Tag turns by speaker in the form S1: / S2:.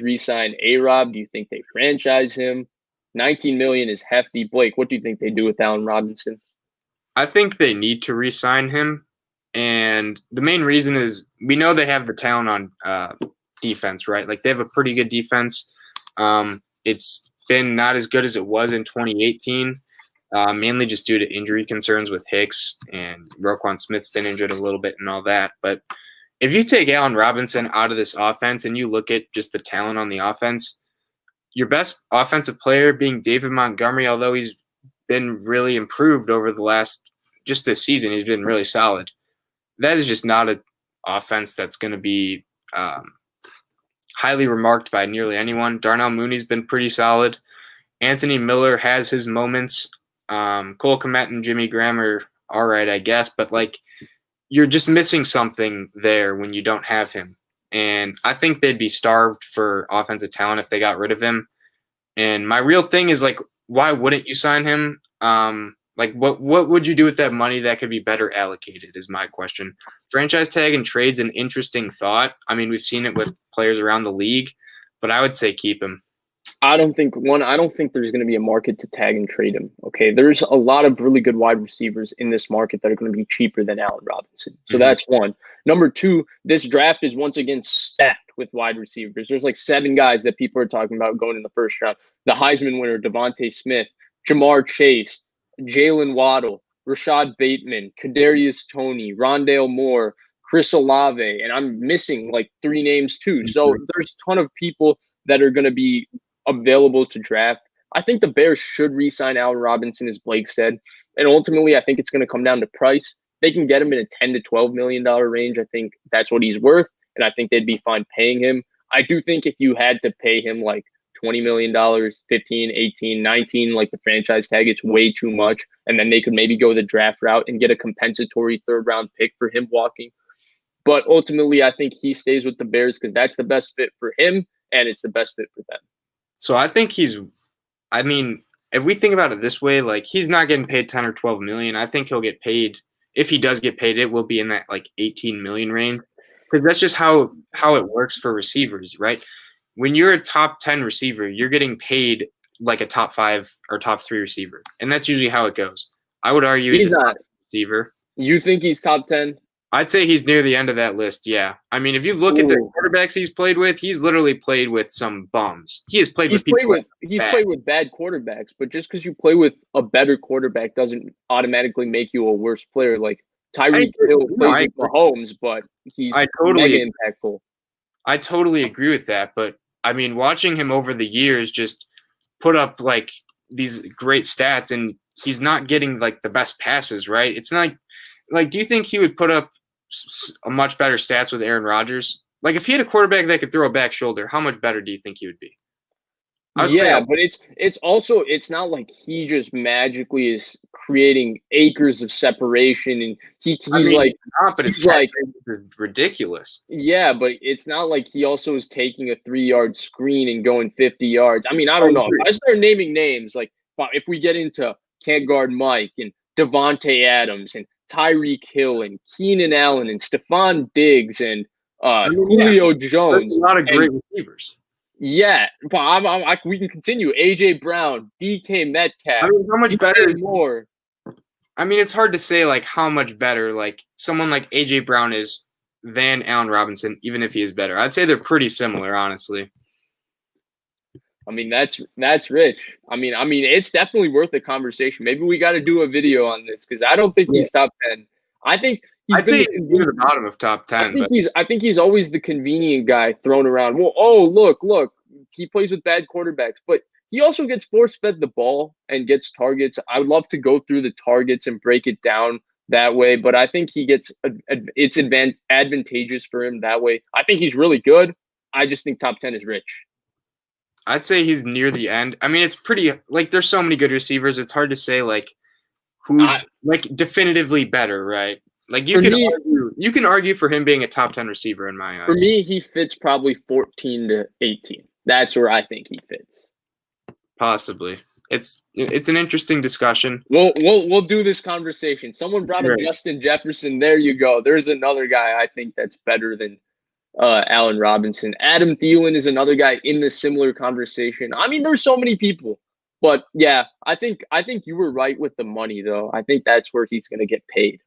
S1: re-sign A-Rob? Do you think they franchise him? 19 million is hefty. Blake, what do you think they do with Allen Robinson?
S2: I think they need to re-sign him, and the main reason is we know they have the talent on defense, right? Like they have a pretty good defense. It's been not as good as it was in 2018, mainly just due to injury concerns with Hicks, and Roquan Smith's been injured a little bit and all that. But if you take Allen Robinson out of this offense and you look at just the talent on the offense, your best offensive player being David Montgomery, although he's been really improved over the last just this season, he's been really solid. That is just not an offense that's going to be highly remarked by nearly anyone. Darnell Mooney's been pretty solid. Anthony Miller has his moments. Cole Kmet and Jimmy Graham are all right, I guess, but like you're just missing something there when you don't have him. And I think they'd be starved for offensive talent if they got rid of him. And my real thing is like, why wouldn't you sign him? Like what would you do with that money that could be better allocated is my question. Franchise tag and trade's an interesting thought. I mean, we've seen it with players around the league, but I would say keep him.
S1: I don't think there's going to be a market to tag and trade him. Okay. There's a lot of really good wide receivers in this market that are going to be cheaper than Allen Robinson. So that's one. Number two, this draft is once again stacked with wide receivers. There's like 7 guys that people are talking about going in the first round. The Heisman winner, Devontae Smith, Jamar Chase, Jalen Waddle, Rashad Bateman, Kadarius Toney, Rondale Moore, Chris Olave, and I'm missing like 3 names too. So there's a ton of people that are going to be available to draft. I think the Bears should re-sign Allen Robinson, as Blake said, and ultimately I think it's going to come down to price. They can get him in a $10 to $12 million range. I think that's what he's worth, and I think they'd be fine paying him. I do think if you had to pay him like $20 million, 15, 18, 19, like the franchise tag, it's way too much. And then they could maybe go the draft route and get a compensatory 3rd-round pick for him walking. But ultimately, I think he stays with the Bears because that's the best fit for him, and it's the best fit for them.
S2: So I think I mean, if we think about it this way, like he's not getting paid 10 or 12 million. I think he'll get paid. If he does get paid, it will be in that like 18 million range because that's just how it works for receivers, right? When you're a top 10 receiver, you're getting paid like a top 5 or top 3 receiver. And that's usually how it goes. I would argue he's not a receiver.
S1: You think he's top 10?
S2: I'd say he's near the end of that list, yeah. I mean, if you look at the quarterbacks he's played with, he's literally played with some bums. He's played with
S1: bad quarterbacks, but just because you play with a better quarterback doesn't automatically make you a worse player. Like Tyreek Hill plays with Mahomes, but he's mega impactful.
S2: I totally agree with that, but I mean, watching him over the years just put up like these great stats, and he's not getting like the best passes, right? It's not like do you think he would put up a much better stats with Aaron Rodgers? Like if he had a quarterback that could throw a back shoulder, how much better do you think he would be?
S1: But it's not like he just magically is creating acres of separation, and he's
S2: ridiculous.
S1: Yeah, but it's not like he also is taking a 3-yard screen and going 50 yards. I mean, I don't know. If I start naming names, like if we get into Can't Guard Mike and Devontae Adams and Tyreek Hill and Keenan Allen and Stephon Diggs and Julio Jones.
S2: There's a lot of great receivers.
S1: Yeah, but we can continue. A.J. Brown, D.K. Metcalf.
S2: I mean, how much better?
S1: More.
S2: I mean, it's hard to say like how much better like someone like A.J. Brown is than Allen Robinson, even if he is better. I'd say they're pretty similar, honestly.
S1: I mean, that's rich. I mean, it's definitely worth a conversation. Maybe we got to do a video on this because I don't think he's top 10. I think
S2: I'd say he's near the bottom of top 10.
S1: I think he's always the convenient guy thrown around. Well, look, he plays with bad quarterbacks, but he also gets force-fed the ball and gets targets. I would love to go through the targets and break it down that way, but I think it's advantageous for him that way. I think he's really good. I just think top 10 is rich.
S2: I'd say he's near the end. I mean, it's pretty like there's so many good receivers. It's hard to say like who's like definitively better, right? Like you can argue for him being a top 10 receiver in my eyes.
S1: For me, he fits probably 14 to 18. That's where I think he fits.
S2: Possibly. It's an interesting discussion.
S1: We'll do this conversation. Someone brought up Justin Jefferson. There you go. There's another guy I think that's better than Allen Robinson. Adam Thielen is another guy in the similar conversation. I mean, there's so many people. But yeah, I think you were right with the money though. I think that's where he's going to get paid.